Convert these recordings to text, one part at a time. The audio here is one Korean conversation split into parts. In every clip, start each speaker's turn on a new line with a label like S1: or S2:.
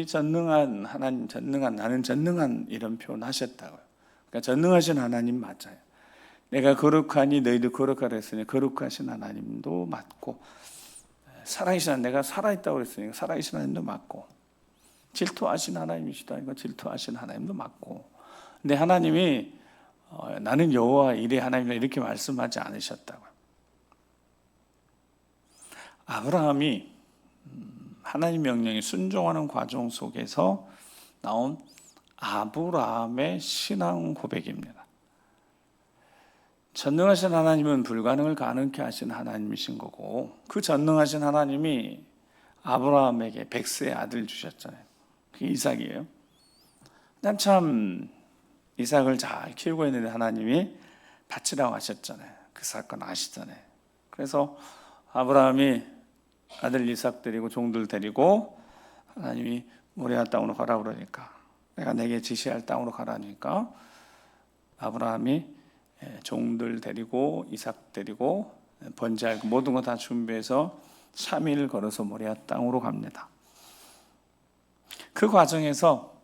S1: 전능한 하나님, 전능한 나는 전능한 이런 표현 하셨다고요. 그러니까 전능하신 하나님 맞아요. 내가 거룩하니 너희도 거룩하라 했으니 거룩하신 하나님도 맞고, 살아계신 하나님, 내가 살아있다고 했으니 살아계신 하나님도 맞고, 질투하신 하나님이시다 이거 질투하신 하나님도 맞고. 근데 하나님이 나는 여호와 이레 하나님이라 이렇게 말씀하지 않으셨다고요. 아브라함이 하나님 명령에 순종하는 과정 속에서 나온 아브라함의 신앙 고백입니다. 전능하신 하나님은 불가능을 가능케 하신 하나님이신 거고, 그 전능하신 하나님이 아브라함에게 100세의 아들 주셨잖아요. 그게 이삭이에요. 난 참 이삭을 잘 키우고 있는데 하나님이 바치라고 하셨잖아요. 그 사건 아시잖아요. 그래서 아브라함이 아들 이삭 데리고 종들 데리고 하나님이 모리아 땅으로 가라 그러니까, 내가 내게 지시할 땅으로 가라니까 아브라함이 종들 데리고 이삭 데리고 번제할 모든 거 다 준비해서 3일 걸어서 모리아 땅으로 갑니다. 그 과정에서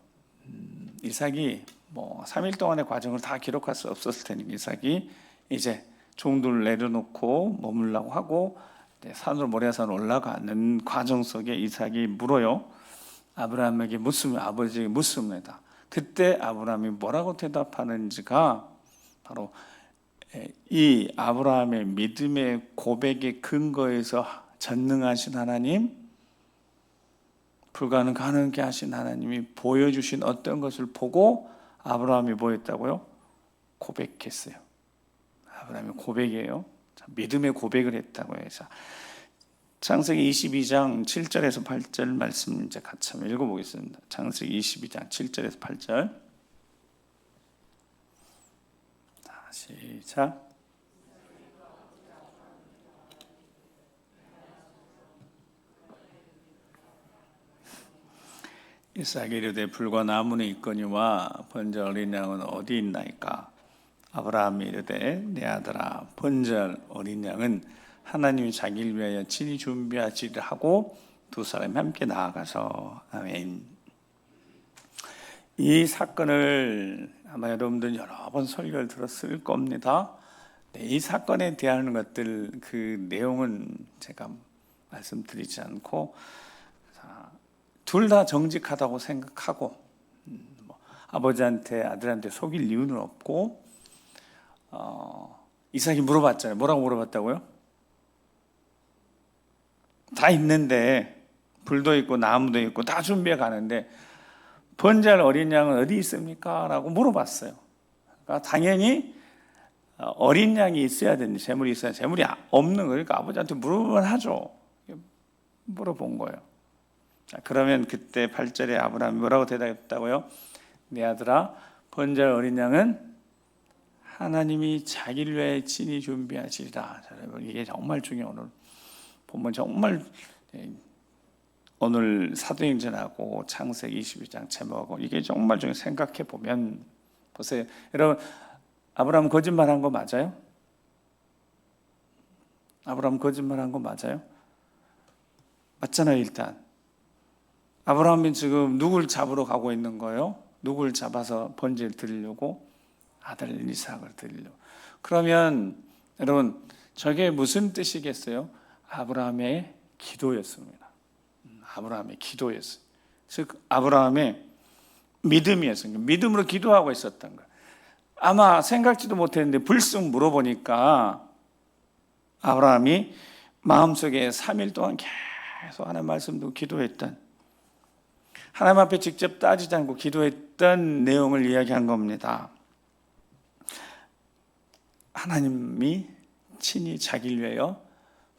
S1: 이삭이 3일 동안의 과정을 다 기록할 수 없었을 테니까 이삭이 이제 종들을 내려놓고 머물라고 하고 산으로 모리아산 올라가는 과정 속에 이삭이 물어요. 아브라함에게 묻으면 아버지에게 묻습니다. 그때 아브라함이 뭐라고 대답하는지가 바로 이 아브라함의 믿음의 고백의 근거에서 전능하신 하나님, 불가능 가능케 하신 하나님이 보여주신 어떤 것을 보고 아브라함이 뭐 했다고요? 고백했어요. 아브라함의 고백이에요. 믿음의 고백을 했다고 해서 창세기 22장 7절에서 8절 말씀 이제 같이 한번 읽어보겠습니다. 창세기 22장 7절에서 8절. 시작. 이삭이 이르되 불과 나무는 있거니와 번제할 어린 양은 어디 있나이까? 아브라함이 이르되 내 아들아, 번제할 어린 양은 하나님이 자기를 위하여 친히 준비하시리라 하고 두 사람이 함께 나아가서. 아멘. 이 사건을 아마 여러분들 여러 번 설교를 들었을 겁니다. 이 사건에 대한 것들 그 내용은 제가 말씀드리지 않고, 둘 다 정직하다고 생각하고 아버지한테 아들한테 속일 이유는 없고, 이삭이 물어봤잖아요. 뭐라고 물어봤다고요? 다 있는데, 불도 있고 나무도 있고 다 준비해 가는데 번제할 어린 양은 어디 있습니까? 라고 물어봤어요. 그러니까 당연히 어린 양이 있어야 되는데 재물이 있어야, 재물이 없는 거니까 아버지한테 물어보면 하죠. 물어본 거예요. 자, 그러면 그때 8절에 아브라함이 뭐라고 대답했다고요? 내 아들아, 번제할 어린 양은 하나님이 자기를 위해 친히 준비하시리라. 여러분, 이게 정말 중요해요. 오늘 보면 정말 오늘 사도행전하고 창세기 22장 제목하고 이게 정말 중요해요. 생각해 보면 보세요. 여러분, 아브라함 거짓말한 거 맞아요? 아브라함 거짓말한 거 맞아요? 맞잖아요. 일단 아브라함이 지금 누굴 잡으러 가고 있는 거예요? 누굴 잡아서 번제를 드리려고? 아들 이삭을 드리려고. 그러면 여러분, 저게 무슨 뜻이겠어요? 아브라함의 기도였습니다. 아브라함의 기도였어요. 즉 아브라함의 믿음이었어요. 믿음으로 기도하고 있었던 거예요. 아마 생각지도 못했는데 불쑥 물어보니까 아브라함이 마음속에 3일 동안 계속 하나님 말씀 듣고 기도했던, 하나님 앞에 직접 따지지 않고 기도했던 내용을 이야기한 겁니다. 하나님이 친히 자기를 위하여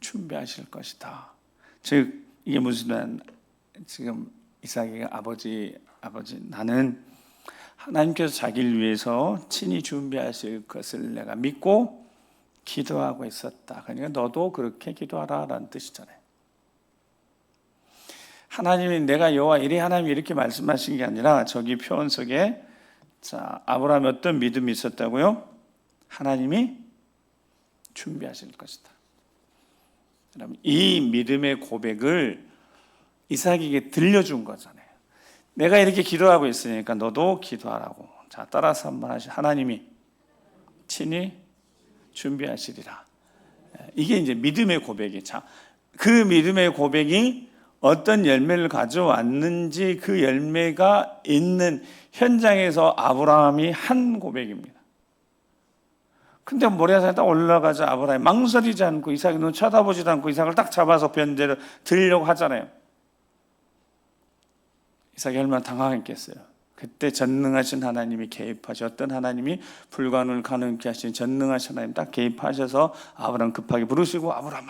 S1: 준비하실 것이다. 즉 이게 무슨 말, 지금 이삭이가 아버지 나는 하나님께서 자기를 위해서 친히 준비하실 것을 내가 믿고 기도하고 있었다. 그러니까 너도 그렇게 기도하라라는 뜻이잖아요. 하나님이 내가 여호와 이레 하나님이 이렇게 말씀하신 게 아니라 저기 표현 속에, 자, 아브라함이 어떤 믿음이 있었다고요? 하나님이 준비하실 것이다. 이 믿음의 고백을 이삭에게 들려준 거잖아요. 내가 이렇게 기도하고 있으니까 너도 기도하라고. 자, 따라서 한번 하시. 하나님이 친히 준비하시리라. 이게 이제 믿음의 고백이. 자, 그 믿음의 고백이 어떤 열매를 가져왔는지 그 열매가 있는 현장에서 아브라함이 한 고백입니다. 근데 모리아산에 딱 올라가자 아브라함이 망설이지 않고 이삭의 눈 쳐다보지도 않고 이삭을 딱 잡아서 변제를 드리려고 하잖아요. 이삭이 얼마나 당황했겠어요. 그때 전능하신 하나님이 개입하셔. 어떤 하나님이 불가능을 가능케 하신 전능하신 하나님 딱 개입하셔서 아브라함 급하게 부르시고 아브라함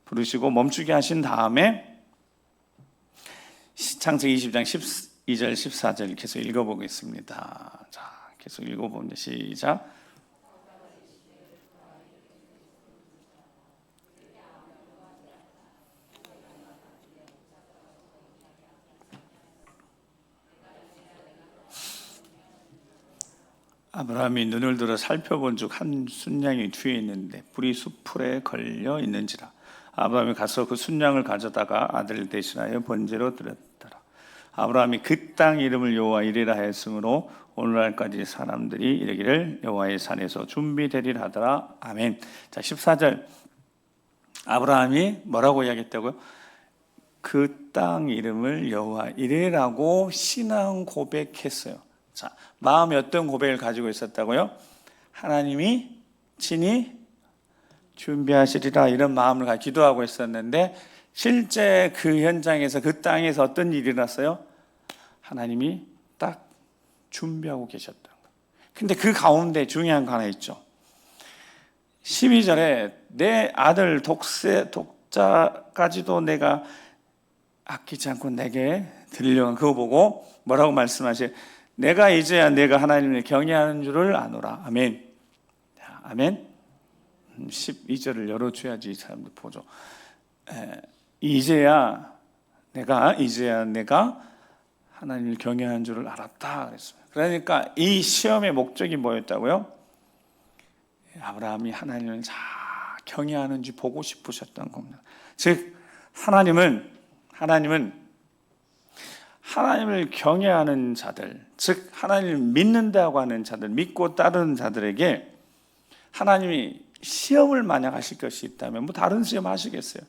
S1: 부르시고 멈추게 하신 다음에 창세기 20장 12절 14절 계속 읽어보겠습니다. 자, 계속 읽어봅니다. 시작. 아브라함이 눈을 들어 살펴본 즉 한 순양이 뒤에 있는데 뿔이 숲풀에 걸려 있는지라. 아브라함이 가서 그 순양을 가져다가 아들 대신하여 번제로 드렸더라. 아브라함이 그 땅 이름을 여호와 이레라 하였으므로 오늘날까지 사람들이 이르기를 여호와의 산에서 준비되리라 하더라. 아멘. 자, 14절. 아브라함이 뭐라고 이야기했다고요? 그 땅 이름을 여호와 이레라고 신앙 고백했어요. 자, 마음에 어떤 고백을 가지고 있었다고요? 하나님이 친히 준비하시리라 이런 마음을 가지고 기도하고 있었는데 실제 그 현장에서 그 땅에서 어떤 일이 일어났어요? 하나님이 딱 준비하고 계셨다는 거예요. 근데 그 가운데 중요한 거 하나 있죠. 12절에 내 아들 독자까지도 내가 아끼지 않고 내게 드리려고 그거 보고 뭐라고 말씀하세요? 내가 이제야 내가 하나님을 경외하는 줄을 아노라. 아멘. 아멘. 12절을 열어줘야지 이 사람들 보죠. 이제야 내가 하나님을 경외하는 줄을 알았다 그랬습니다. 그러니까 이 시험의 목적이 뭐였다고요? 아브라함이 하나님을 잘 경외하는지 보고 싶으셨던 겁니다. 즉 하나님은 하나님을 경외하는 자들, 즉 하나님을 믿는다고 하는 자들, 믿고 따르는 자들에게 하나님이 시험을 만약 하실 것이 있다면 뭐 다른 시험 하시겠어요?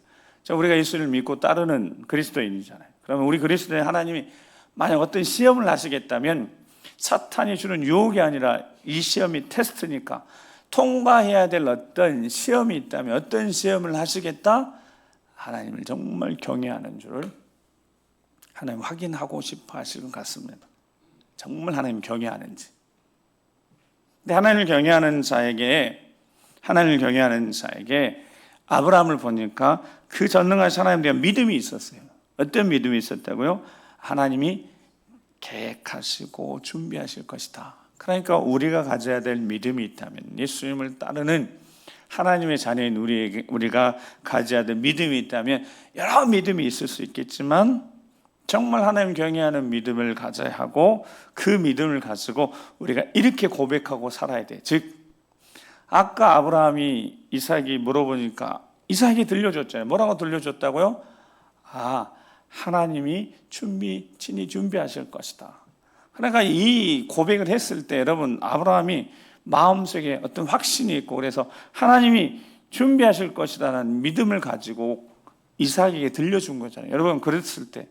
S1: 자, 우리가 예수를 믿고 따르는 그리스도인이잖아요. 그러면 우리 그리스도인 하나님이 만약 어떤 시험을 하시겠다면 사탄이 주는 유혹이 아니라 이 시험이 테스트니까 통과해야 될 어떤 시험이 있다면 어떤 시험을 하시겠다? 하나님을 정말 경외하는 줄을 하나님 확인하고 싶어 하실 것 같습니다. 정말 하나님 경외하는지. 근데 하나님을 경외하는 자에게 아브라함을 보니까 그 전능하신 하나님에 대한 믿음이 있었어요. 어떤 믿음이 있었다고요? 하나님이 계획하시고 준비하실 것이다. 그러니까 우리가 가져야 될 믿음이 있다면, 예수님을 따르는 하나님의 자녀인 우리가 가져야 될 믿음이 있다면 여러 믿음이 있을 수 있겠지만 정말 하나님 경외하는 믿음을 가져야 하고 그 믿음을 가지고 우리가 이렇게 고백하고 살아야 돼. 즉 아까 아브라함이 이삭이 물어보니까 이삭이 들려줬잖아요. 뭐라고 들려줬다고요? 하나님이 친히 준비하실 것이다. 그러니까 이 고백을 했을 때 여러분 아브라함이 마음속에 어떤 확신이 있고 그래서 하나님이 준비하실 것이라는 믿음을 가지고 이삭에게 들려준 거잖아요. 여러분 그랬을 때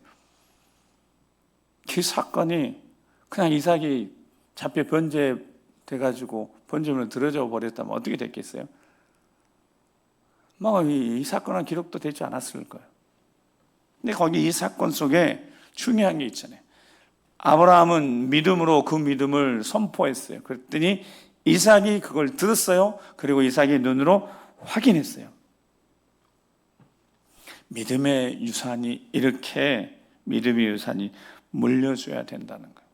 S1: 그 사건이 그냥 이삭이 잡혀 번제돼가지고 번제물을 들어져 버렸다면 어떻게 됐겠어요? 이 사건은 기록도 되지 않았을 거예요. 근데 거기 이 사건 속에 중요한 게 있잖아요. 아브라함은 믿음으로 그 믿음을 선포했어요. 그랬더니 이삭이 그걸 들었어요. 그리고 이삭의 눈으로 확인했어요. 믿음의 유산이 이렇게 믿음의 유산이 물려줘야 된다는 거예요.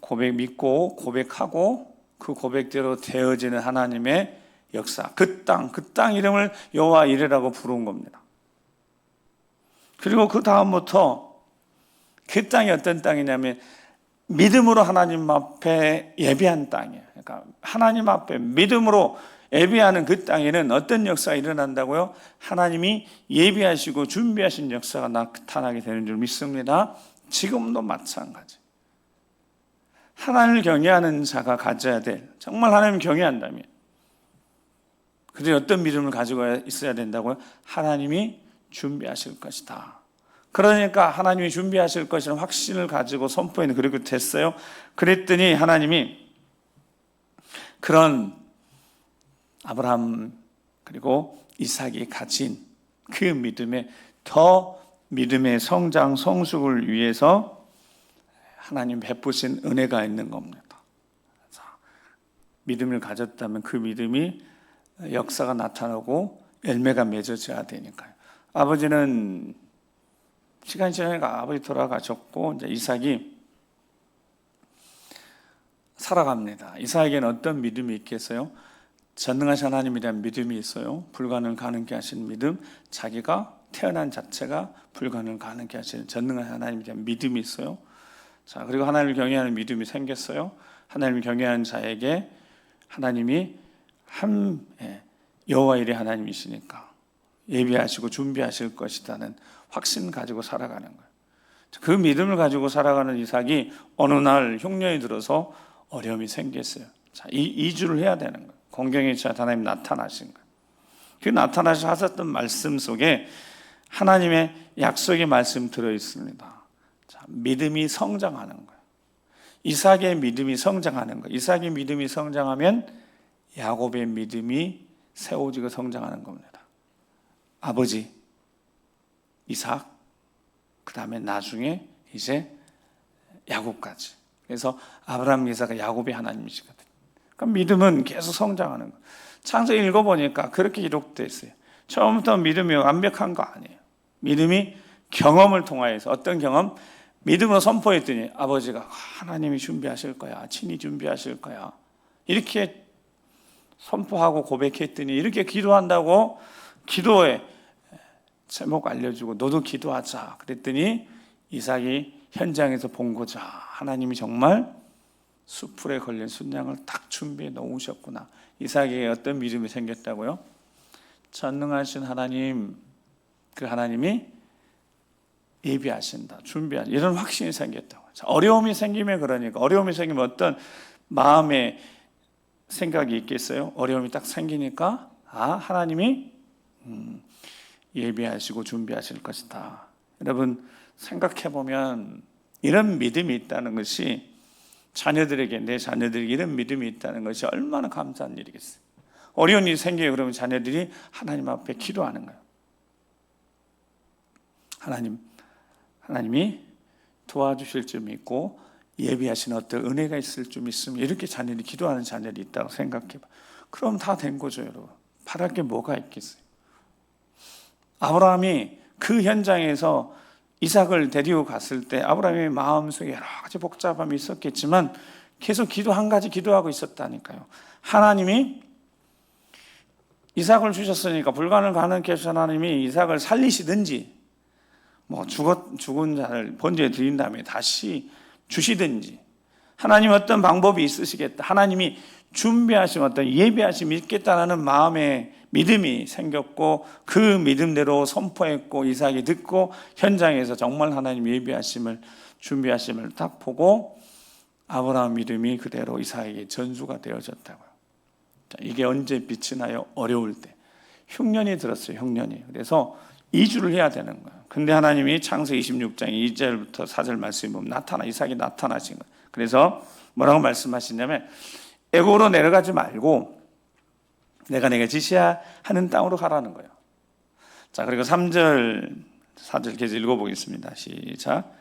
S1: 고백 믿고 고백하고 그 고백대로 되어지는 하나님의 역사, 그 땅 이름을 여호와 이레라고 부른 겁니다. 그리고 그 다음부터 그 땅이 어떤 땅이냐면 믿음으로 하나님 앞에 예비한 땅이에요. 그러니까 하나님 앞에 믿음으로 예비하는 그 땅에는 어떤 역사가 일어난다고요? 하나님이 예비하시고 준비하신 역사가 나타나게 되는 줄 믿습니다. 지금도 마찬가지. 하나님을 경외하는 자가 가져야 될, 정말 하나님을 경외한다면 그들이 어떤 믿음을 가지고 있어야 된다고요? 하나님이 준비하실 것이다. 그러니까 하나님이 준비하실 것이라는 확신을 가지고 선포했는 그렇게 됐어요. 그랬더니 하나님이 그런 아브라함 그리고 이삭이 가진 그 믿음에 더 믿음의 성장 성숙을 위해서 하나님 베푸신 은혜가 있는 겁니다. 믿음을 가졌다면 그 믿음이 역사가 나타나고 열매가 맺어져야 되니까요. 아버지는 시간이 지나니까 아버지 돌아가셨고 이제 이삭이 살아갑니다. 이삭에게는 어떤 믿음이 있겠어요? 전능하신 하나님에 대한 믿음이 있어요. 불가능을 가능케 하시는 믿음, 자기가 태어난 자체가 불가능을 가능케 하시는 전능한 하나님에 대한 믿음이 있어요. 자, 그리고 하나님을 경외하는 믿음이 생겼어요. 하나님을 경외하는 자에게 하나님이 여호와 일의 하나님이시니까 예비하시고 준비하실 것이라는 확신 가지고 살아가는 거예요. 그 믿음을 가지고 살아가는 이삭이 어느 날 흉년이 들어서 어려움이 생겼어요. 자, 이주를 해야 되는 거예요. 공경에 처해 하나님 나타나신 거예요. 그 나타나셔서 하셨던 말씀 속에 하나님의 약속의 말씀 들어 있습니다. 자, 믿음이 성장하는 거예요. 이삭의 믿음이 성장하는 거예요. 이삭의 믿음이 성장하면 야곱의 믿음이 세워지고 성장하는 겁니다. 아버지 이삭, 그 다음에 나중에 이제 야곱까지. 그래서 아브라함, 이삭은 야곱의 하나님이시거든요. 그럼 믿음은 계속 성장하는 거예요. 창세기 읽어보니까 그렇게 기록되어 있어요. 처음부터 믿음이 완벽한 거 아니에요. 믿음이 경험을 통하여서 어떤 경험? 믿음으로 선포했더니 아버지가 하나님이 준비하실 거야. 친히 준비하실 거야. 이렇게 선포하고 고백했더니 이렇게 기도한다고 기도에 제목 알려주고 너도 기도하자. 그랬더니 이삭이 현장에서 본 거죠. 하나님이 정말 수풀에 걸린 순양을 딱 준비해 놓으셨구나. 이삭에게 어떤 믿음이 생겼다고요? 전능하신 하나님, 그 하나님이 예비하신다, 준비하신다, 이런 확신이 생겼다고. 어려움이 생기면 그러니까 어려움이 생기면 어떤 마음의 생각이 있겠어요? 어려움이 딱 생기니까 하나님이 예비하시고 준비하실 것이다. 여러분 생각해보면 이런 믿음이 있다는 것이 자녀들에게, 내 자녀들에게 이런 믿음이 있다는 것이 얼마나 감사한 일이겠어요. 어려운 일이 생겨요. 그러면 자녀들이 하나님 앞에 기도하는 거예요. 하나님이 도와주실 줄 믿고 예비하신 어떤 은혜가 있을 줄 믿으면 이렇게 자녀들이 기도하는 자녀들이 있다고 생각해봐. 그럼 다 된 거죠, 여러분. 바랄 게 뭐가 있겠어요. 아브라함이 그 현장에서 이삭을 데리고 갔을 때 아브라함의 마음속에 여러 가지 복잡함이 있었겠지만 계속 기도 한 가지 기도하고 있었다니까요. 하나님이 이삭을 주셨으니까 불가능을 가능케 하신 하나님이 이삭을 살리시든지 죽은 자를 번제에 드린 다음에 다시 주시든지 하나님 어떤 방법이 있으시겠다. 하나님이 준비하신 어떤 예비하심이 있겠다라는 마음의 믿음이 생겼고 그 믿음대로 선포했고 이삭이 듣고 현장에서 정말 하나님 예비하심을 준비하심을 딱 보고 아브라함 믿음이 그대로 이삭에게 전수가 되어졌다고요. 자, 이게 언제 빛이 나요? 어려울 때. 흉년이 들었어요. 흉년이. 그래서 이주를 해야 되는 거예요. 근데 하나님이 창세기 26장 2절부터 4절 말씀에 보면 이삭이 나타나신 거예요. 그래서 뭐라고 말씀하시냐면 애굽으로 내려가지 말고 내가 내게 지시하는 땅으로 가라는 거예요. 자, 그리고 3절, 4절 계속 읽어보겠습니다. 시작.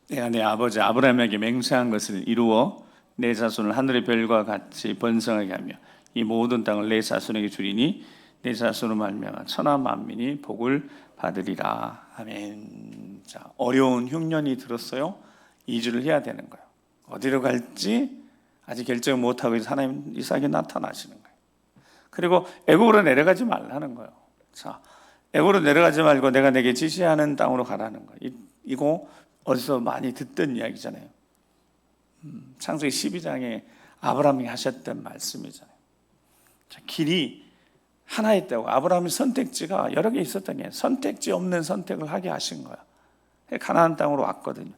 S1: 내가 내 아버지 아브라함에게 맹세한 것을 이루어 내 자손을 하늘의 별과 같이 번성하게 하며 이 모든 땅을 내 자손에게 주리니 내 자손으로 말미암아 천하 만민이 복을 받으리라. 아멘. 자, 어려운 흉년이 들었어요. 이주를 해야 되는 거예요. 어디로 갈지 아직 결정 못하고 하나님 이삭이 나타나시는 거예요. 그리고 애굽으로 내려가지 말라는 거예요. 자, 애굽으로 내려가지 말고 내가 내게 지시하는 땅으로 가라는 거예요. 이거 어디서 많이 듣던 이야기잖아요. 창세기 12장에 아브라함이 하셨던 말씀이잖아요. 자, 길이 하나였다고. 아브라함의 선택지가 여러 개 있었던 게 선택지 없는 선택을 하게 하신 거야. 가나안 땅으로 왔거든요.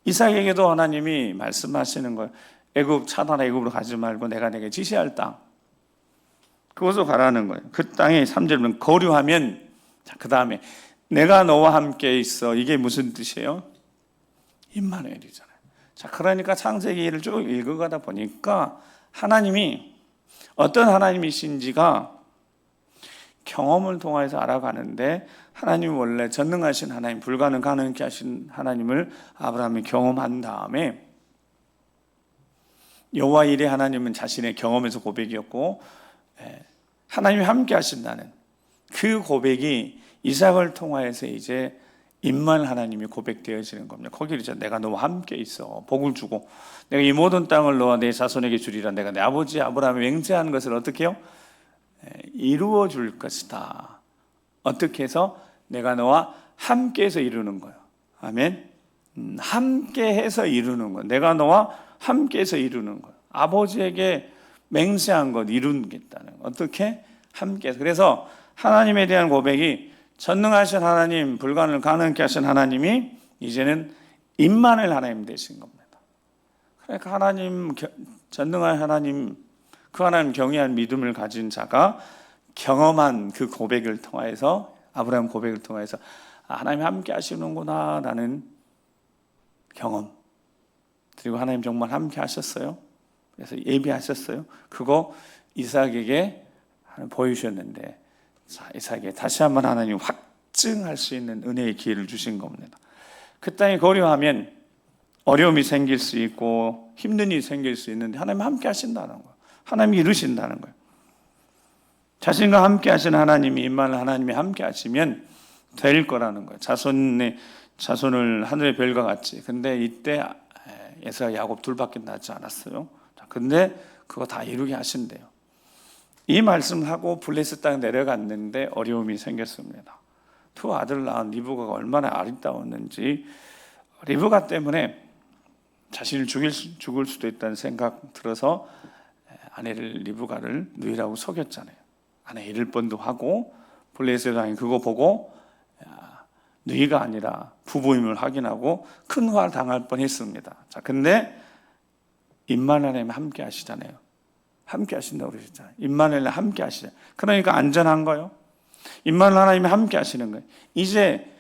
S1: 이삭에게도 하나님이 말씀하시는 거예요. 애굽 차단하 애굽으로 가지 말고 내가 내게 지시할 땅 그곳으로 가라는 거예요. 그 땅에 3절은 거류하면 그 다음에 내가 너와 함께 있어. 이게 무슨 뜻이에요? 임마누엘이잖아요. 자, 그러니까 창세기를 쭉 읽어가다 보니까 하나님이 어떤 하나님이신지가 경험을 통해서 알아가는데 하나님이 원래 전능하신 하나님, 불가능 가능케 하신 하나님을 아브라함이 경험한 다음에 여호와 이레 하나님은 자신의 경험에서 고백이었고 하나님이 함께 하신다는 그 고백이 이삭을 통하여서 이제 임만 하나님이 고백되어지는 겁니다. 거기를 이제 내가 너와 함께 있어. 복을 주고 내가 이 모든 땅을 너와 내 자손에게 주리라. 내가 내 아버지 아브라함이 맹세한 것을 어떻게 해요? 이루어 줄 것이다. 어떻게 해서? 내가 너와 함께 해서 이루는 거예요. 아멘. 함께 해서 이루는 거예요. 내가 너와 함께 해서 이루는 거예요. 아버지에게 맹세한 것 이루겠다는 거예요. 어떻게? 함께 해서. 그래서 하나님에 대한 고백이 전능하신 하나님, 불가능을 가능케 하신 하나님이 이제는 임마누엘 하나님 되신 겁니다. 그러니까 하나님, 전능한 하나님, 그 하나님 경외한 믿음을 가진 자가 경험한 그 고백을 통해서 아브라함 고백을 통해서 하나님이 함께 하시는구나 라는 경험. 그리고 하나님 정말 함께 하셨어요. 그래서 예비하셨어요. 그거 이삭에게 보여주셨는데 자, 이삭에게 다시 한번 하나님 확증할 수 있는 은혜의 기회를 주신 겁니다. 그 땅에 거류하면 어려움이 생길 수 있고 힘든 일이 생길 수 있는데 하나님 함께 하신다는 거예요. 하나님이 이루신다는 거예요. 자신과 함께 하신 하나님이 임마누엘 하나님이 함께 하시면 될 거라는 거예요. 자손을 하늘의 별과 같이. 근데 이때 에서와 야곱 둘밖에 낳지 않았어요. 근데 그거 다 이루게 하신대요. 이 말씀을 하고 블레셋 땅에 내려갔는데 어려움이 생겼습니다. 두 아들 낳은 리브가가 얼마나 아름다웠는지 리브가 때문에 자신을 죽을 수도 있다는 생각 들어서 아내를 리브가를 누이라고 속였잖아요. 아내 잃을 뻔도 하고 블레셋 왕이 그거 보고 누이가 아니라 부부임을 확인하고 큰 화를 당할 뻔했습니다. 자, 근데 임마누엘 하나님 함께 하시잖아요. 함께 하신다고 그러셨잖아요. 임마누엘 함께 하시죠. 그러니까 안전한 거예요. 임마누엘 하나님이 함께 하시는 거예요. 이제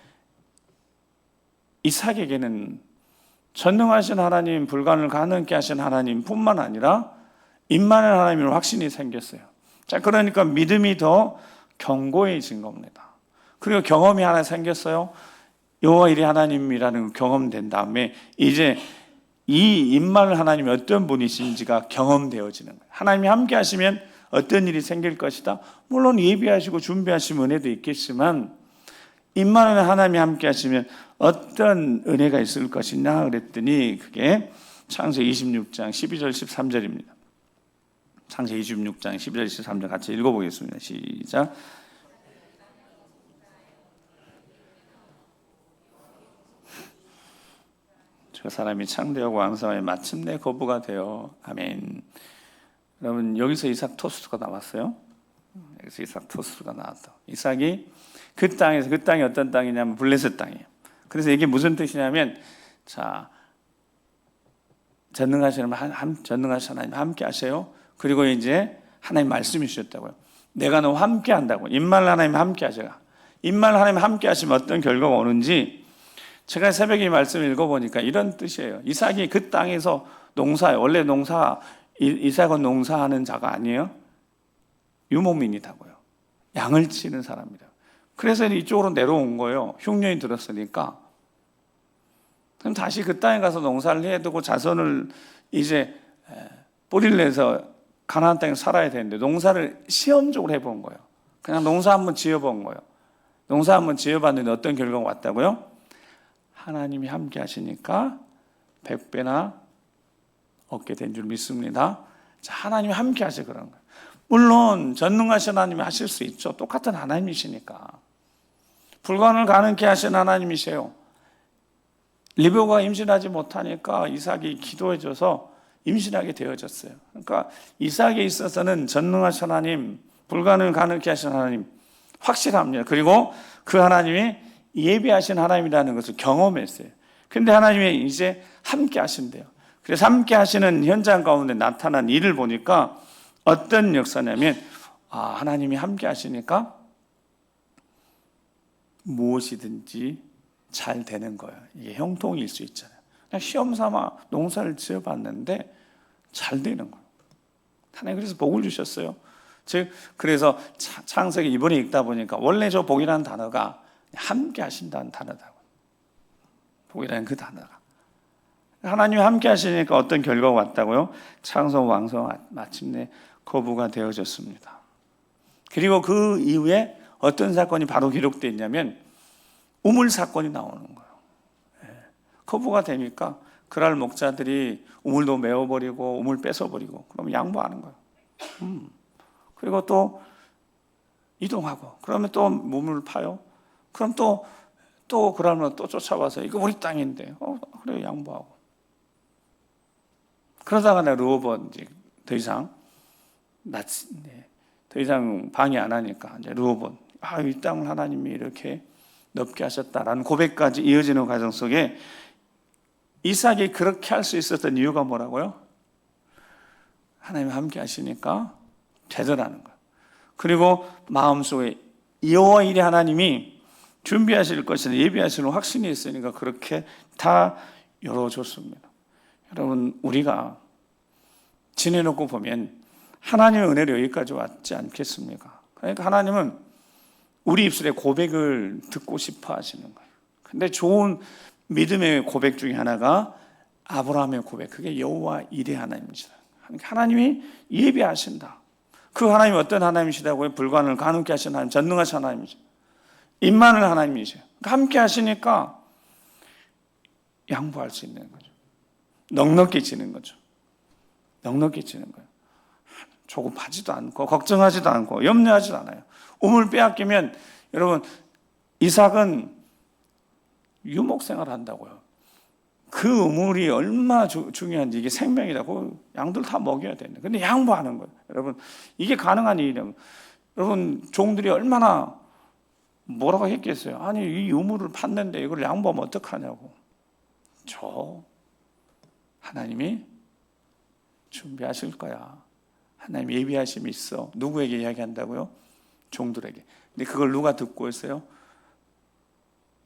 S1: 이삭에게는 전능하신 하나님, 불가능을 가능케 하신 하나님뿐만 아니라 임마누엘 하나님의 확신이 생겼어요. 자, 그러니까 믿음이 더 견고해진 겁니다. 그리고 경험이 하나 생겼어요. 여호와 이레 하나님이라는 경험된 다음에 이제 이 임마누엘 하나님이 어떤 분이신지가 경험되어지는 거예요. 하나님이 함께 하시면 어떤 일이 생길 것이다. 물론 예비하시고 준비하시면 은혜도 있겠지만 임마누엘 하나님이 함께 하시면 어떤 은혜가 있을 것이냐 그랬더니 그게 창세기 26장 12절 13절입니다. 창세기 26장 12절 13절 같이 읽어보겠습니다. 시작. 그 사람이 창대하고 왕성하여 마침내 거부가 되어 아멘. 여러분 여기서 이삭 토스가 나왔어요. 여기서 이삭 토스가 나왔다. 이삭이 그 땅에서 그 땅이 어떤 땅이냐면 블레셋 땅이에요. 그래서 이게 무슨 뜻이냐면 자 전능하신 하나님 함께 하세요. 그리고 이제 하나님 말씀이 주셨다고요. 내가 너와 함께 한다고. 임마누엘 하나님 함께 하셔가. 임마누엘 하나님 함께 하시면 어떤 결과가 오는지 제가 새벽에 말씀을 읽어보니까 이런 뜻이에요. 이삭이 그 땅에서 원래 이삭은 농사하는 자가 아니에요. 유목민이다고요. 양을 치는 사람이다. 그래서 이쪽으로 내려온 거예요. 흉년이 들었으니까. 그럼 다시 그 땅에 가서 농사를 해야 되고 자손을 이제 뿌리를 내서 가나안 땅에 살아야 되는데 농사를 시험적으로 해본 거예요. 그냥 농사 한번 지어본 거예요. 농사 한번 지어봤는데 어떤 결과가 왔다고요? 하나님이 함께 하시니까 100배나 얻게 된 줄 믿습니다. 자, 하나님이 함께 하셔 그런 거예요. 물론 전능하신 하나님이 하실 수 있죠. 똑같은 하나님이시니까. 불가능을 가능케 하신 하나님이세요. 리브가가 임신하지 못하니까 이삭이 기도해줘서 임신하게 되어졌어요. 그러니까 이삭에 있어서는 전능하신 하나님, 불가능을 가능케 하신 하나님 확실합니다. 그리고 그 하나님이 예비하신 하나님이라는 것을 경험했어요. 근데 하나님이 이제 함께 하신대요. 그래서 함께 하시는 현장 가운데 나타난 일을 보니까 어떤 역사냐면 하나님이 함께 하시니까 무엇이든지 잘 되는 거예요. 이게 형통일 수 있잖아요. 그냥 시험 삼아 농사를 지어봤는데 잘 되는 거예요. 하나님 그래서 복을 주셨어요. 즉 그래서 창세기 이번에 읽다 보니까 원래 저 복이라는 단어가 함께 하신다는 단어다고. 복이라는 그 단어가 하나님이 함께 하시니까 어떤 결과가 왔다고요? 창성 왕성 마침내 거부가 되어졌습니다. 그리고 그 이후에 어떤 사건이 바로 기록되어 있냐면 우물 사건이 나오는 거예요. 거부가 되니까 그랄 목자들이 우물도 메워버리고 우물 뺏어버리고 그러면 양보하는 거예요. 그리고 또 이동하고 그러면 또 우물을 파요. 그럼 또 그러면 또 쫓아와서 이거 우리 땅인데 그래 양보하고 그러다가 내가 르호보암 이제 더 이상 방해 안 하니까 이제 르호보암 이 땅을 하나님이 이렇게 넓게 하셨다라는 고백까지 이어지는 과정 속에 이삭이 그렇게 할 수 있었던 이유가 뭐라고요? 하나님이 함께 하시니까 되더라는 거예요. 그리고 마음속에 여호와 일에 하나님이 준비하실 것이나 예비하시는 확신이 있으니까 그렇게 다 열어줬습니다. 여러분 우리가 지내놓고 보면 하나님의 은혜로 여기까지 왔지 않겠습니까? 그러니까 하나님은 우리 입술의 고백을 듣고 싶어 하시는 거예요. 근데 좋은 믿음의 고백 중에 하나가 아브라함의 고백, 그게 여호와 일의 하나님이시다. 그러니까 하나님이 예비하신다. 그 하나님이 어떤 하나님이시다고요? 불가능을 가능케 하신 하나님, 전능하신 하나님이시죠. 임만을 하나님이세요. 그러니까 함께 하시니까 양보할 수 있는 거죠. 넉넉해지는 거죠. 넉넉해지는 거예요. 조급하지도 않고 걱정하지도 않고 염려하지도 않아요. 우물 빼앗기면 여러분 이삭은 유목생활 한다고요. 그 우물이 얼마나 중요한지 이게 생명이라고 양들 다 먹여야 되는데 근데 양보하는 거예요. 여러분 이게 가능한 일이냐면 여러분 종들이 얼마나 뭐라고 했겠어요. 아니 이 우물을 팠는데 이걸 양보하면 어떡하냐고. 하나님이 준비하실 거야. 하나님 예비하심이 있어. 누구에게 이야기한다고요? 종들에게. 근데 그걸 누가 듣고 있어요?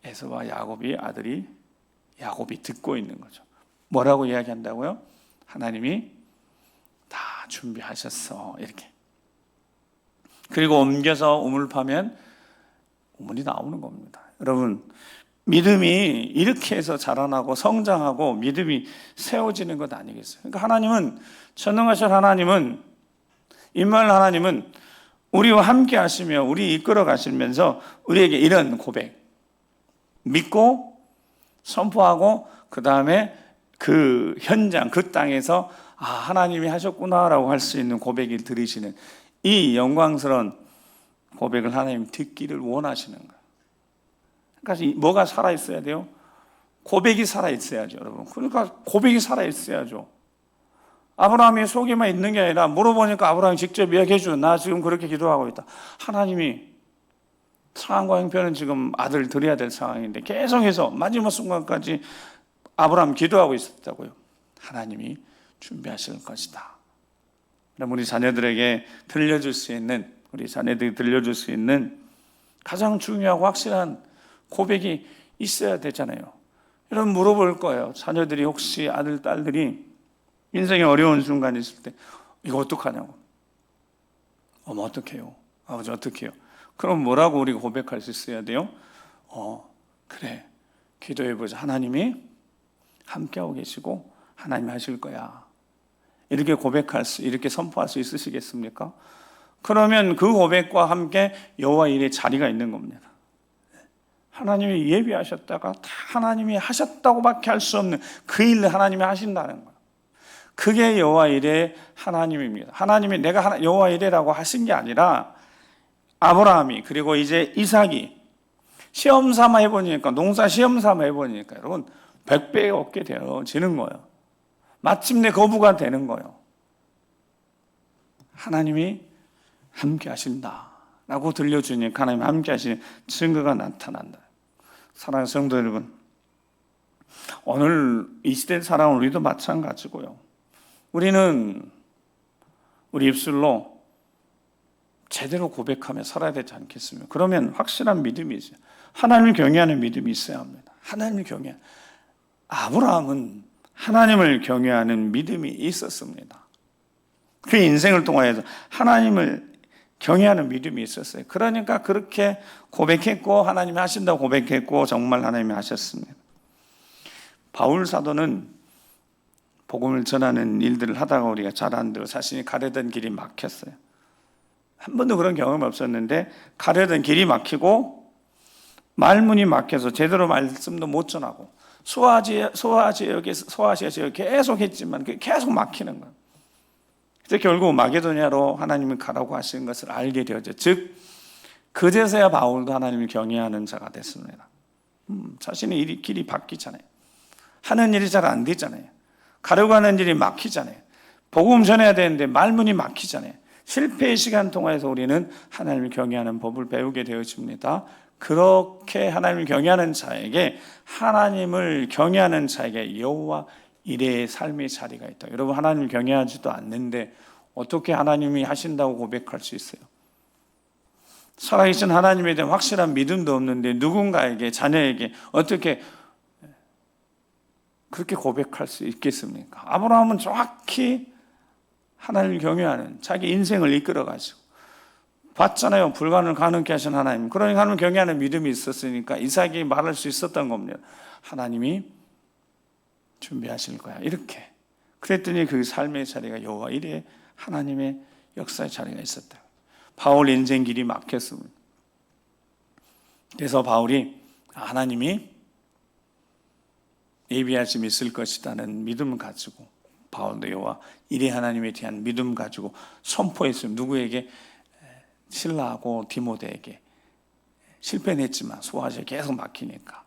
S1: 에서와 야곱이 아들이 야곱이 듣고 있는 거죠. 뭐라고 이야기한다고요? 하나님이 다 준비하셨어. 이렇게. 그리고 옮겨서 우물 파면 우물이 나오는 겁니다. 여러분 믿음이 이렇게 해서 자라나고 성장하고 믿음이 세워지는 것 아니겠어요? 그러니까 하나님은 전능하신 하나님은 임마누엘 하나님은 우리와 함께 하시며 우리 이끌어 가시면서 우리에게 이런 고백 믿고 선포하고 그 다음에 그 현장 그 땅에서 하나님이 하셨구나라고 할 수 있는 고백을 들으시는 이 영광스러운 고백을 하나님 듣기를 원하시는 거예요. 그러니까 뭐가 살아있어야 돼요? 고백이 살아있어야죠, 여러분. 그러니까 고백이 살아있어야죠. 아브라함이 속에만 있는 게 아니라 물어보니까 아브라함이 직접 이야기해 줘. 나 지금 그렇게 기도하고 있다. 하나님이 상황과 형편은 지금 아들 드려야 될 상황인데 계속해서 마지막 순간까지 아브라함 기도하고 있었다고요. 하나님이 준비하실 것이다. 우리 자녀들에게 들려줄 수 있는 우리 자녀들이 들려줄 수 있는 가장 중요하고 확실한 고백이 있어야 되잖아요. 여러분 물어볼 거예요. 자녀들이 혹시 아들, 딸들이 인생에 어려운 순간이 있을 때 이거 어떡하냐고. 어머 어떡해요. 아버지 어떡해요. 그럼 뭐라고 우리가 고백할 수 있어야 돼요? 그래 기도해보자. 하나님이 함께하고 계시고 하나님이 하실 거야. 이렇게 이렇게 선포할 수 있으시겠습니까? 그러면 그 고백과 함께 여호와 일의 자리가 있는 겁니다. 하나님이 예비하셨다가 다 하나님이 하셨다고밖에 할 수 없는 그 일을 하나님이 하신다는 거예요. 그게 여호와 일의 하나님입니다. 하나님이 내가 여호와 일이라고 하신 게 아니라 아브라함이 그리고 이제 이삭이 시험 삼아 해보니까 농사 시험 삼아 해보니까 여러분 100배 얻게 되어지는 거예요. 마침내 거부가 되는 거예요. 하나님이 함께 하신다라고 들려주니까 하나님 함께 하시는 증거가 나타난다. 사랑하는 성도 여러분, 오늘 이 시대 사람 우리도 마찬가지고요. 우리는 우리 입술로 제대로 고백하며 살아야 되지 않겠습니까? 그러면 확실한 믿음이죠. 하나님을 경외하는 믿음이 있어야 합니다. 하나님을 경외하는, 아브라함은 하나님을 경외하는 믿음이 있었습니다. 그 인생을 통하여서 하나님을 경외하는 믿음이 있었어요. 그러니까 그렇게 고백했고 하나님이 하신다고 고백했고 정말 하나님이 하셨습니다. 바울 사도는 복음을 전하는 일들을 하다가 우리가 잘 안 들어 자신이 가려던 길이 막혔어요. 한 번도 그런 경험이 없었는데 가려던 길이 막히고 말문이 막혀서 제대로 말씀도 못 전하고 소아시아 지역에 계속 했지만 계속 막히는 거예요. 그래서 결국 마게도냐로 하나님이 가라고 하시는 것을 알게 되었죠. 즉 그제서야 바울도 하나님을 경외하는 자가 됐습니다. 자신의 길이 바뀌잖아요. 하는 일이 잘 안 되잖아요. 가려고 하는 일이 막히잖아요. 복음 전해야 되는데 말문이 막히잖아요. 실패의 시간 통해서 우리는 하나님을 경외하는 법을 배우게 되어집니다. 그렇게 하나님을 경외하는 자에게, 하나님을 경외하는 자에게 여호와 이레의 삶의 자리가 있다. 여러분, 하나님을 경외하지도 않는데 어떻게 하나님이 하신다고 고백할 수 있어요? 살아계신 하나님에 대한 확실한 믿음도 없는데 누군가에게, 자녀에게 어떻게 그렇게 고백할 수 있겠습니까? 아브라함은 정확히 하나님을 경외하는, 자기 인생을 이끌어가지고 봤잖아요. 불가능을 가능케 하신 하나님. 그러니까 하나님을 경외하는 믿음이 있었으니까 이삭이 말할 수 있었던 겁니다. 하나님이 준비하실 거야, 이렇게. 그랬더니 그 삶의 자리가 여호와 이레 하나님의 역사의 자리가 있었다. 바울 인생 길이 막혔습니다. 그래서 바울이 하나님이 예비하심이 있을 것이라는 믿음을 가지고, 바울도 여호와 이레 하나님에 대한 믿음 가지고 선포했습니다. 누구에게? 실라하고 디모데에게. 실패는 했지만 소아시아에 계속 막히니까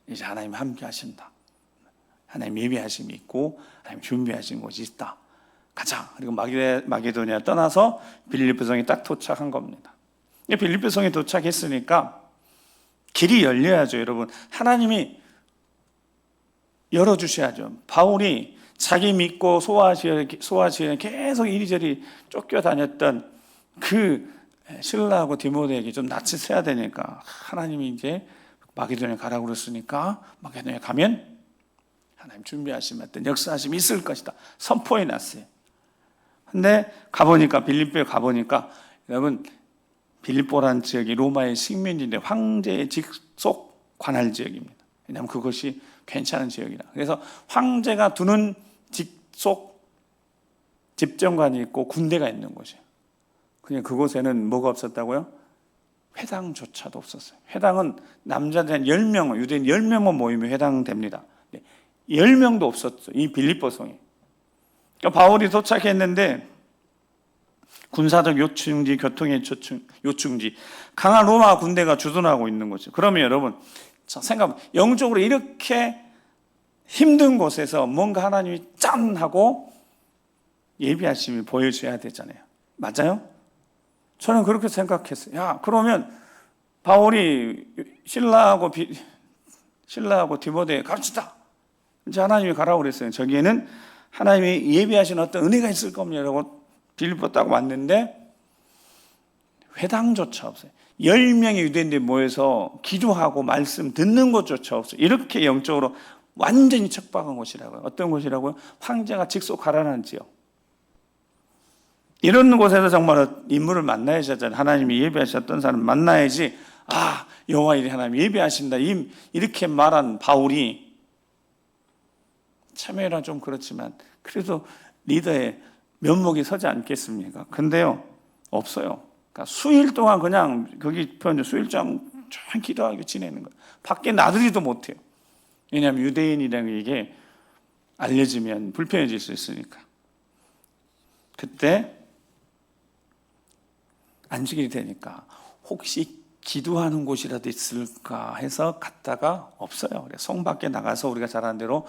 S1: 이제 하나님 함께 하신다. 하나님 예비하심이 있고 하나님 준비하신 곳이 있다. 가자. 그리고 마게도니아 떠나서 빌립보성에 딱 도착한 겁니다. 빌립보성에 도착했으니까 길이 열려야죠, 여러분. 하나님이 열어주셔야죠. 바울이 자기 믿고 소아시아에 계속 이리저리 쫓겨다녔던 그 실라하고 디모데에게 좀 낯이 서야 되니까 하나님이 이제 마게도니아 가라고 그랬으니까 마게도니아 가면 하나님 준비하시면 어떤 역사하심이 있을 것이다. 선포해 놨어요. 근데 가보니까, 빌립보에 가보니까, 여러분, 빌립보라는 지역이 로마의 식민지인데 황제의 직속 관할 지역입니다. 왜냐하면 그것이 괜찮은 지역이라. 그래서 황제가 두는 직속 집정관이 있고 군대가 있는 곳이에요. 그냥 그곳에는 뭐가 없었다고요? 회당조차도 없었어요. 회당은 남자들 한 10명, 유대인 10명만 모이면 회당됩니다. 10명도 없었죠, 이 빌립보성에. 그러니까 바울이 도착했는데 군사적 요충지, 교통의 요충지, 강한 로마 군대가 주둔하고 있는 거죠. 그러면 여러분, 생각해보면 영적으로 이렇게 힘든 곳에서 뭔가 하나님이 짠 하고 예비하심이 보여줘야 되잖아요. 맞아요? 저는 그렇게 생각했어요. 야, 그러면 바울이 신라하고 디모데에 갑시다. 이제 하나님이 가라고 그랬어요. 저기에는 하나님이 예비하신 어떤 은혜가 있을 겁니다라고 빌립보 딱 왔는데 회당조차 없어요. 10명의 유대인들이 모여서 기도하고 말씀 듣는 곳조차 없어요. 이렇게 영적으로 완전히 척박한 곳이라고요. 어떤 곳이라고요? 황제가 직속하라는 지역. 이런 곳에서 정말 인물을 만나야지 하잖아요. 하나님이 예비하셨던 사람 만나야지, 아, 여호와 이레 하나님 예비하신다, 이렇게 말한 바울이, 참여라 좀 그렇지만 그래도 리더의 면목이 서지 않겠습니까? 근데요, 없어요. 그러니까 수일 동안 그냥, 거기 표현죠, 수일장 좀 기도하게 지내는 거예요. 밖에 나들이도 못해요. 왜냐하면 유대인이라는 게 알려지면 불편해질 수 있으니까. 그때 안식일이 되니까 혹시 기도하는 곳이라도 있을까 해서 갔다가 없어요. 그래서 성 밖에 나가서 우리가 잘 아는 대로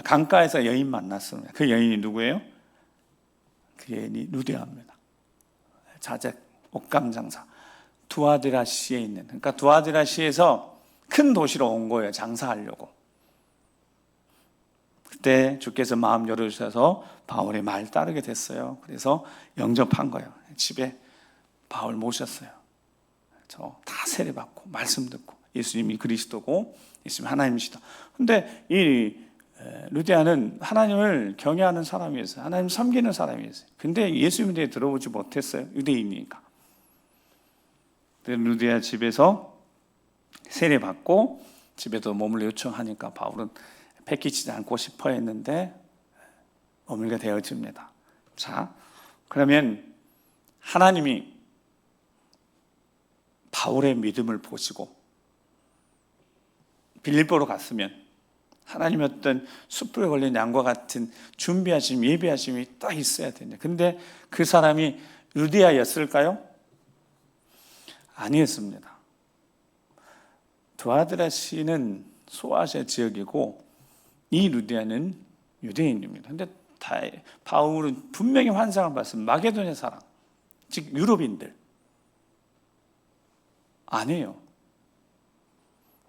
S1: 강가에서 여인 만났습니다. 그 여인이 누구예요? 그 여인이 루디아입니다. 자색 옷감 장사. 두아디라시에 있는, 그러니까 두아디라시에서 큰 도시로 온 거예요. 장사하려고. 그때 주께서 마음 열어주셔서 바울의 말 따르게 됐어요. 그래서 영접한 거예요. 집에 바울 모셨어요. 저 다 세례받고 말씀 듣고 예수님이 그리스도고 예수님 하나님이시다. 근데 이 루디아는 하나님을 경외하는 사람이었어요. 하나님 섬기는 사람이었어요. 근데 예수님에 대해 들어보지 못했어요. 유대인이니까. 루디아 집에서 세례받고 집에도 머물러 요청하니까 바울은 뺏기지 않고 싶어 했는데 머물게 되어집니다. 자, 그러면 하나님이 바울의 믿음을 보시고 빌립보로 갔으면 하나님의 어떤 숯불에 걸린 양과 같은 준비하심, 예비하심이 딱 있어야 되는데, 근데 그 사람이 루디아였을까요? 아니었습니다. 두아디라시는 소아시아 지역이고 이 루디아는 유대인입니다. 근데 바울은 분명히 환상을 봤습니다. 마게도냐 사람, 즉 유럽인들 아니에요.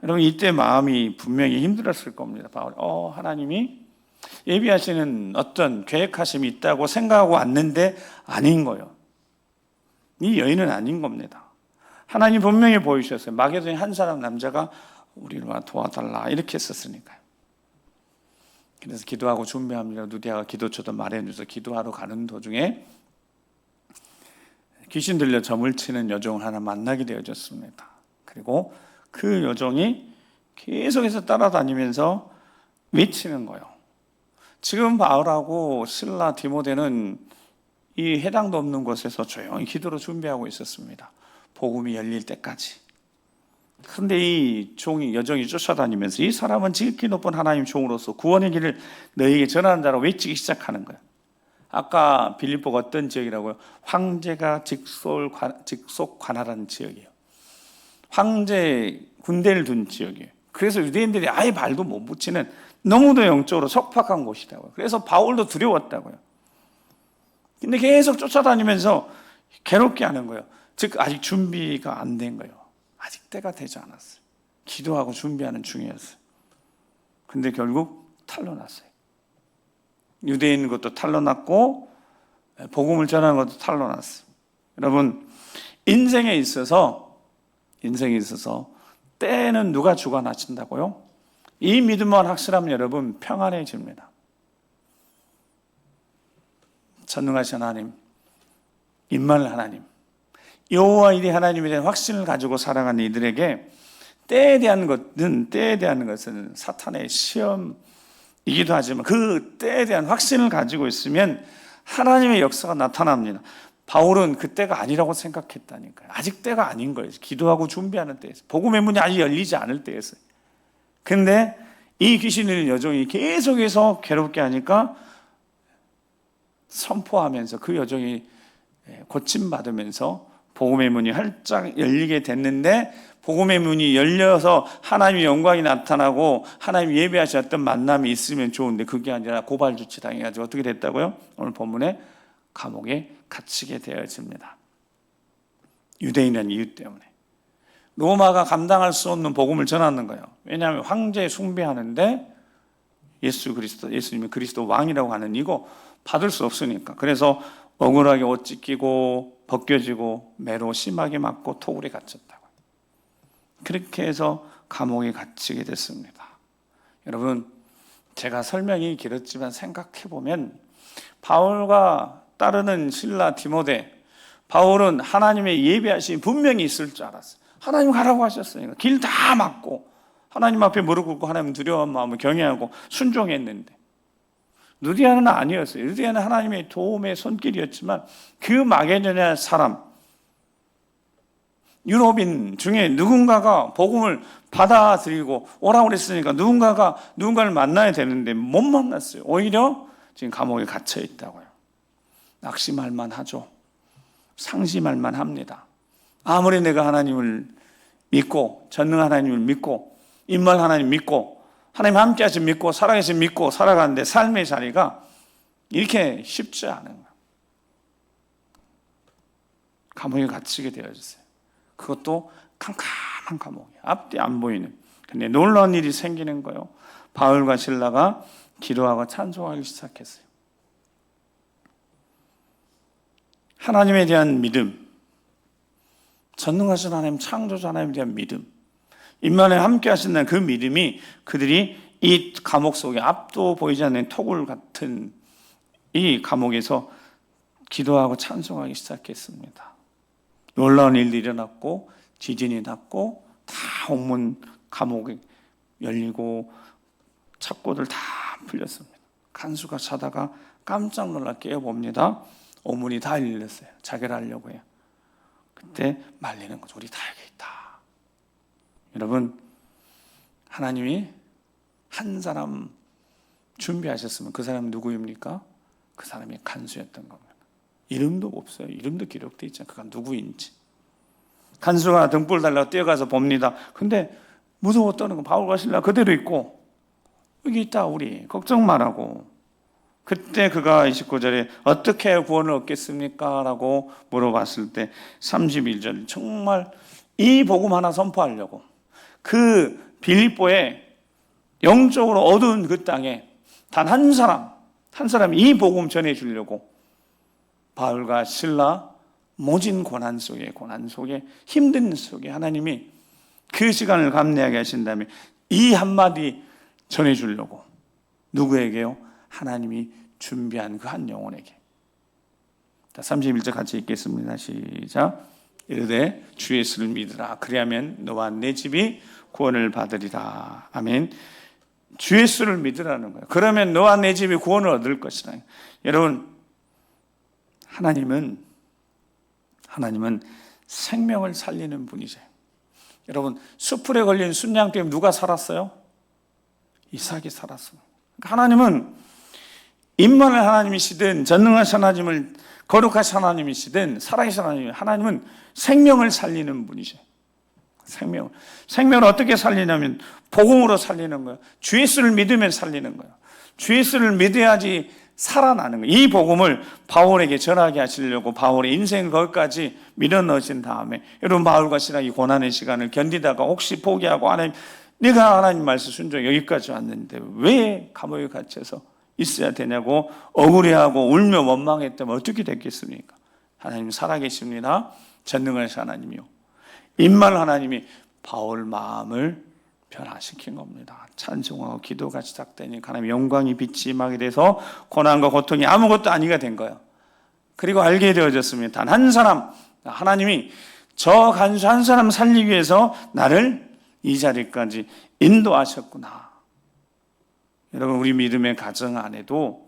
S1: 여러분 이때 마음이 분명히 힘들었을 겁니다. 바울이 하나님이 예비하시는 어떤 계획하심이 있다고 생각하고 왔는데 아닌 거예요. 이 여인은 아닌 겁니다. 하나님 분명히 보이셨어요. 마게도냐 한 사람 남자가 우리를 도와달라 이렇게 했었으니까요. 그래서 기도하고 준비합니다. 누디아가 기도처도 마련해줘서 기도하러 가는 도중에 귀신 들려 점을 치는 여종을 하나 만나게 되어졌습니다. 그리고 그 여종이 계속해서 따라다니면서 외치는 거예요. 지금 바울하고 실라 디모데는 이 해당도 없는 곳에서 조용히 기도로 준비하고 있었습니다. 복음이 열릴 때까지. 그런데 이 여종이 쫓아다니면서 이 사람은 지극히 높은 하나님 종으로서 구원의 길을 너희에게 전하는 자로 외치기 시작하는 거예요. 아까 빌립보가 어떤 지역이라고요? 황제가 직속 관할하는 지역이에요. 황제 군대를 둔 지역이에요. 그래서 유대인들이 아예 말도 못 붙이는 너무도 영적으로 속박한 곳이라고요. 그래서 바울도 두려웠다고요. 근데 계속 쫓아다니면서 괴롭게 하는 거예요. 즉 아직 준비가 안 된 거예요. 아직 때가 되지 않았어요. 기도하고 준비하는 중이었어요. 근데 결국 탈로 났어요. 유대인 것도 탈로 났고 복음을 전하는 것도 탈로 났어요. 여러분 인생에 있어서 때는 누가 주관하신다고요? 이 믿음만 확실하면 여러분 평안해집니다. 전능하신 하나님, 임마누엘 하나님, 여호와 이리 하나님에 대한 확신을 가지고 살아가는 이들에게 때에 대한 것은 사탄의 시험이기도 하지만 그 때에 대한 확신을 가지고 있으면 하나님의 역사가 나타납니다. 바울은 그때가 아니라고 생각했다니까요. 아직 때가 아닌 거예요. 기도하고 준비하는 때에서. 복음의 문이 아직 열리지 않을 때였어요. 근데 이 귀신 들린 여종이 계속해서 괴롭게 하니까 선포하면서 그 여종이 고침받으면서 복음의 문이 활짝 열리게 됐는데, 복음의 문이 열려서 하나님의 영광이 나타나고 하나님 예배하셨던 만남이 있으면 좋은데 그게 아니라 고발조치 당해가지고 어떻게 됐다고요? 오늘 본문에 감옥에 갇히게 되어집니다. 유대인이라는 이유 때문에. 로마가 감당할 수 없는 복음을 전하는 거예요. 왜냐하면 황제 숭배하는데 예수님이 그리스도 왕이라고 하는 이거 받을 수 없으니까. 그래서 억울하게 옷 찢기고 벗겨지고 매로 심하게 맞고 토굴에 갇혔다고. 그렇게 해서 감옥에 갇히게 됐습니다. 여러분, 제가 설명이 길었지만 생각해보면 바울과 따르는 실라 디모데, 바울은 하나님의 예비하심이 분명히 있을 줄 알았어요. 하나님 가라고 하셨으니까 길 다 막고 하나님 앞에 무릎 꿇고 하나님 두려운 마음을 경외하고 순종했는데, 루디아는 아니었어요. 루디아는 하나님의 도움의 손길이었지만 그 마게도냐 사람, 유럽인 중에 누군가가 복음을 받아들이고 오라고 그랬으니까 누군가를 만나야 되는데 못 만났어요. 오히려 지금 감옥에 갇혀 있다고요. 낙심할 만하죠. 상심할 만합니다. 아무리 내가 하나님을 믿고 전능한 하나님을 믿고 임마누엘 하나님 믿고 하나님 함께 하신 믿고 살아계신 믿고 살아가는데 삶의 자리가 이렇게 쉽지 않은 거예요. 감옥에 갇히게 되어졌어요. 그것도 캄캄한 감옥이에요. 앞뒤 안 보이는. 근데 놀라운 일이 생기는 거예요. 바울과 실라가 기도하고 찬송하기 시작했어요. 하나님에 대한 믿음, 전능하신 하나님, 창조자 하나님에 대한 믿음, 임마누엘 함께 하신다는 그 믿음이 그들이 이 감옥 속에 앞도 보이지 않는 토굴 같은 이 감옥에서 기도하고 찬송하기 시작했습니다. 놀라운 일들이 일어났고 지진이 났고 다 옥문 감옥이 열리고 착고들 다 풀렸습니다. 간수가 자다가 깜짝 놀라 깨어봅니다. 옥문이 다 열렸어요. 자결 하려고 해요. 그때 말리는 거죠. 우리 다 여기 있다. 여러분, 하나님이 한 사람 준비하셨으면 그 사람은 누구입니까? 그 사람이 간수였던 겁니다. 이름도 없어요. 이름도 기록되어 있지 않아요. 그가 누구인지. 간수가 등불 달라고 뛰어가서 봅니다. 근데 무서워 떠는 건 바울과 실라 그대로 있고, 여기 있다 우리 걱정 말라고. 그때 그가 29절에 어떻게 구원을 얻겠습니까? 라고 물어봤을 때 31절 정말 이 복음 하나 선포하려고 그 빌립보에 영적으로 어두운 그 땅에 단 한 사람이 이 복음 전해주려고 바울과 실라 모진 고난 속에 힘든 속에 하나님이 그 시간을 감내하게 하신다면 이 한마디 전해주려고 누구에게요? 하나님이 준비한 그 한 영혼에게. 31절 같이 읽겠습니다. 시작. 이르되 주 예수를 믿으라. 그리하면 너와 내 집이 구원을 받으리라. 아멘. 주 예수를 믿으라는 거예요. 그러면 너와 내 집이 구원을 얻을 것이라. 여러분, 하나님은 생명을 살리는 분이세요. 여러분, 수풀에 걸린 순양 때문에 누가 살았어요? 이삭이 살았습니다. 하나님은 임마누엘 하나님이시든 전능하신 하나님을 거룩하신 하나님이시든 살아계신 하나님은 생명을 살리는 분이세요. 생명을 어떻게 살리냐면 복음으로 살리는 거예요. 주 예수를 믿으면 살리는 거예요. 주 예수를 믿어야지 살아나는 거예요. 이 복음을 바울에게 전하게 하시려고 바울의 인생을 거기까지 밀어넣으신 다음에 여러분 바울과 실락이 고난의 시간을 견디다가 혹시 포기하고 하나님 내가 하나님 말씀 순종해 여기까지 왔는데 왜 감옥에 갇혀서 있어야 되냐고 억울해하고 울며 원망했다면 어떻게 됐겠습니까? 하나님 살아계십니다. 전능하신 하나님이요. 임마누엘 하나님이 바울 마음을 변화시킨 겁니다. 찬송하고 기도가 시작되니 하나님 영광이 빛이 임하게 돼서 고난과 고통이 아무것도 아니가 된 거예요. 그리고 알게 되어졌습니다. 단 한 사람, 하나님이 저 간수 한 사람 살리기 위해서 나를 이 자리까지 인도하셨구나. 여러분, 우리 믿음의 가정 안에도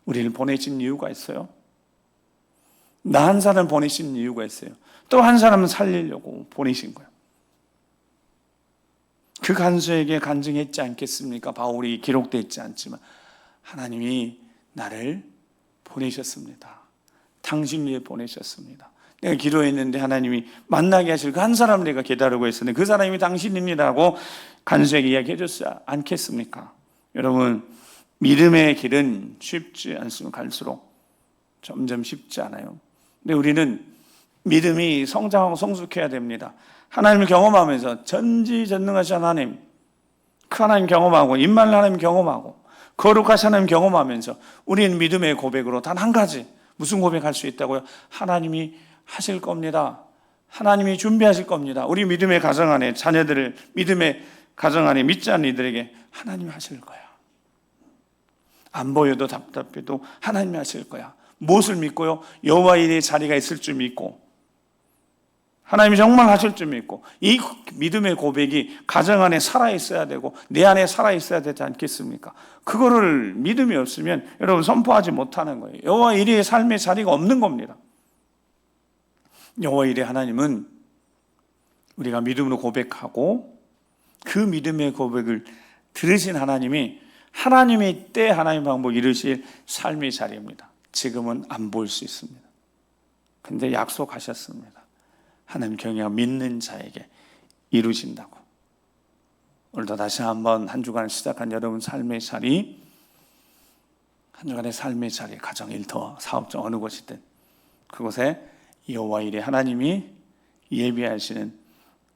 S1: 우리를 보내신 이유가 있어요. 나 한 사람 보내신 이유가 있어요. 또 한 사람은 살리려고 보내신 거예요. 그 간수에게 간증했지 않겠습니까? 바울이 기록되어 있지 않지만 하나님이 나를 보내셨습니다. 당신 위해 보내셨습니다. 내가 기도했는데 하나님이 만나게 하실 그 한 사람을 내가 기다리고 있었는데 그 사람이 당신입니다라고 간수에게 이야기해 줬지 않겠습니까? 여러분, 믿음의 길은 쉽지 않습니다. 갈수록 점점 쉽지 않아요. 근데 우리는 믿음이 성장하고 성숙해야 됩니다. 하나님을 경험하면서 전지전능하신 하나님, 그 하나님 경험하고 임마누엘 하나님 경험하고 거룩하신 하나님 경험하면서 우리는 믿음의 고백으로 단 한 가지, 무슨 고백할 수 있다고요? 하나님이 하실 겁니다. 하나님이 준비하실 겁니다. 우리 믿음의 가정 안에 자녀들을 믿음의 가정 안에 믿지 않는 이들에게 하나님이 하실 거야. 안 보여도 답답해도 하나님이 하실 거야. 무엇을 믿고요? 여호와 일의 자리가 있을 줄 믿고 하나님이 정말 하실 줄 믿고 이 믿음의 고백이 가정 안에 살아있어야 되고 내 안에 살아있어야 되지 않겠습니까? 그거를 믿음이 없으면 여러분 선포하지 못하는 거예요. 여호와 일의 삶의 자리가 없는 겁니다. 여호와 일의 하나님은 우리가 믿음으로 고백하고 그 믿음의 고백을 들으신 하나님이 하나님의 때 하나님 방법 이루실 삶의 자리입니다. 지금은 안 보일 수 있습니다. 근데 약속하셨습니다. 하나님 경외하고 믿는 자에게 이루신다고. 오늘도 다시 한번 한 주간을 시작한 여러분 삶의 자리, 한 주간의 삶의 자리, 가정, 일터, 사업장 어느 곳이든 그곳에 여호와 일에 하나님이 예비하시는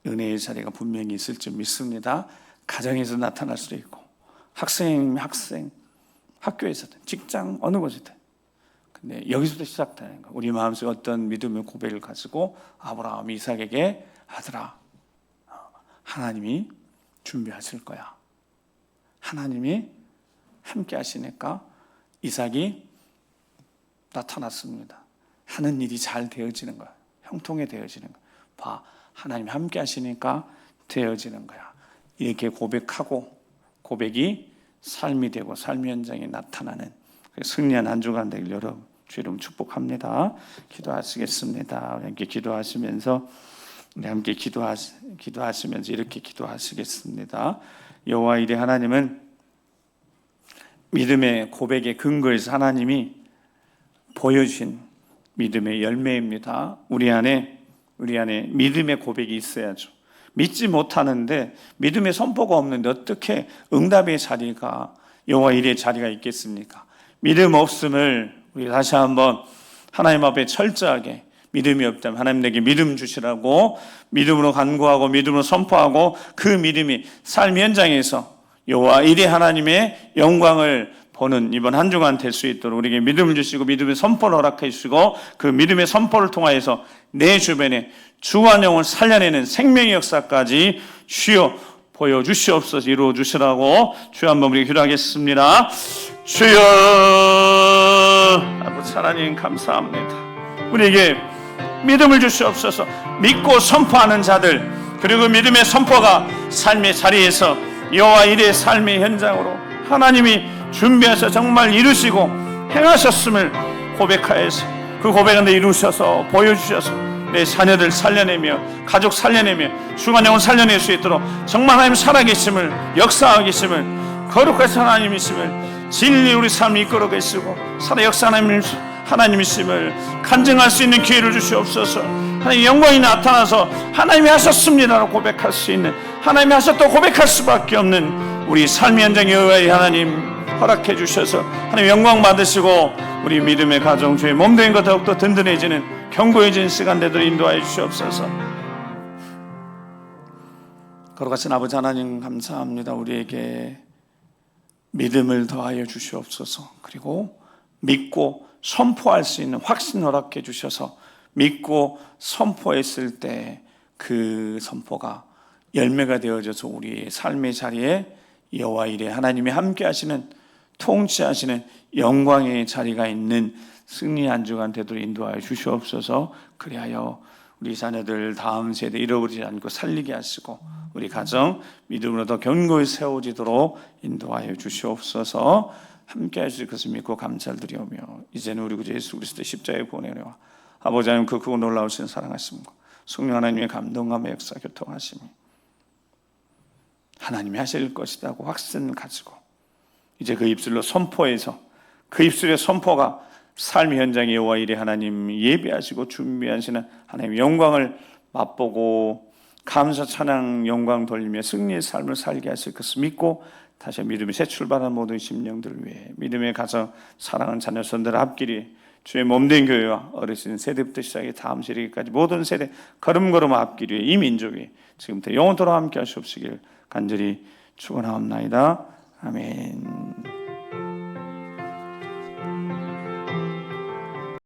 S1: 은혜의 자리가 분명히 있을 줄 믿습니다. 가정에서 나타날 수도 있고 학생, 학교에서든 직장 어느 곳이든, 근데 여기서부터 시작되는 거예요. 우리 마음속에 어떤 믿음의 고백을 가지고 아브라함이 이삭에게 아들아, 하나님이 준비하실 거야. 하나님이 함께 하시니까 이삭이 나타났습니다. 하는 일이 잘 되어지는 거야. 형통해 되어지는 거야. 봐, 하나님 함께 하시니까 되어지는 거야. 이렇게 고백하고 고백이 삶이 되고 삶의 현장에 나타나는 승리한 한 주간 되길 여러분 주 이름 축복합니다. 기도하시겠습니다. 우리 함께 기도하시면서 이렇게 기도하시겠습니다. 여호와 일의 하나님은 믿음의 고백의 근거에서 하나님이 보여주신 믿음의 열매입니다. 우리 안에 믿음의 고백이 있어야죠. 믿지 못하는데, 믿음의 선포가 없는데 어떻게 응답의 자리가, 여호와 일의 자리가 있겠습니까? 믿음 없음을 우리 다시 한번 하나님 앞에 철저하게, 믿음이 없다면 하나님 내게 믿음 주시라고 믿음으로 간구하고 믿음으로 선포하고, 그 믿음이 삶 현장에서 여호와 일의 하나님의 영광을 보는 이번 한 주간 될 수 있도록 우리에게 믿음을 주시고 믿음의 선포를 허락해 주시고, 그 믿음의 선포를 통하여서 내 주변에 주와 영을 살려내는 생명의 역사까지 주여 보여주시옵소서. 이루어 주시라고 주여 한번 우리 기도하겠습니다. 주여, 아버지 하나님 감사합니다. 우리에게 믿음을 주시옵소서. 믿고 선포하는 자들, 그리고 믿음의 선포가 삶의 자리에서 여호와 일의 삶의 현장으로 하나님이 준비해서 정말 이루시고 행하셨음을 고백하여서, 그 고백을 이루셔서 보여주셔서 내 자녀들 살려내며 가족 살려내며 주간 영혼 살려낼 수 있도록 정말 하나님 살아계심을, 역사하고 계심을, 거룩하신 하나님이심을, 진리 우리 삶을 이끌어 계시고 살아 역사 하나님이심을 간증할 수 있는 기회를 주시옵소서. 하나님 영광이 나타나서 하나님이 하셨습니다라고 고백할 수 있는, 하나님이 하셨다고 고백할 수밖에 없는 우리 삶의 현장의 여호와의 하나님 허락해 주셔서 하나님 영광 받으시고 우리 믿음의 가정 주의 몸된 것 더욱더 든든해지는 견고해지는 시간 되도록 인도하여 주시옵소서. 거룩하신 아버지 하나님 감사합니다. 우리에게 믿음을 더하여 주시옵소서. 그리고 믿고 선포할 수 있는 확신 허락해 주셔서 믿고 선포했을 때 그 선포가 열매가 되어져서 우리의 삶의 자리에 여호와 일에 하나님이 함께 하시는, 통치하시는 영광의 자리가 있는 승리 한 주간 되도록 인도하여 주시옵소서. 그리하여 우리 자녀들 다음 세대 잃어버리지 않고 살리게 하시고 우리 가정 믿음으로 더 견고히 세워지도록 인도하여 주시옵소서. 함께 하실 것을 믿고 감사를 드리오며, 이제는 우리 구주 예수 그리스도 십자가에 보내려 아버지 하나님 그 크고 놀라우신 사랑하심과 성령 하나님의 감동함의 역사 교통하심이 하나님이 하실 것이라고 확신 가지고 이제 그 입술로 선포해서, 그 입술의 선포가 삶의 현장에 여호와 일에 하나님 예비하시고 준비하시는 하나님의 영광을 맛보고 감사 찬양 영광 돌리며 승리의 삶을 살게 하실 것을 믿고 다시 믿음의 새 출발한 모든 심령들을 위해 믿음의 가정 사랑하는 자녀 손들 앞길이 주의 몸된 교회와 어르신 세대부터 시작해 다음 세대까지 모든 세대 걸음걸음 앞길 위에 이 민족이 지금부터 영원토록 함께 하시옵시길 간절히 축원하옵나이다. 아멘.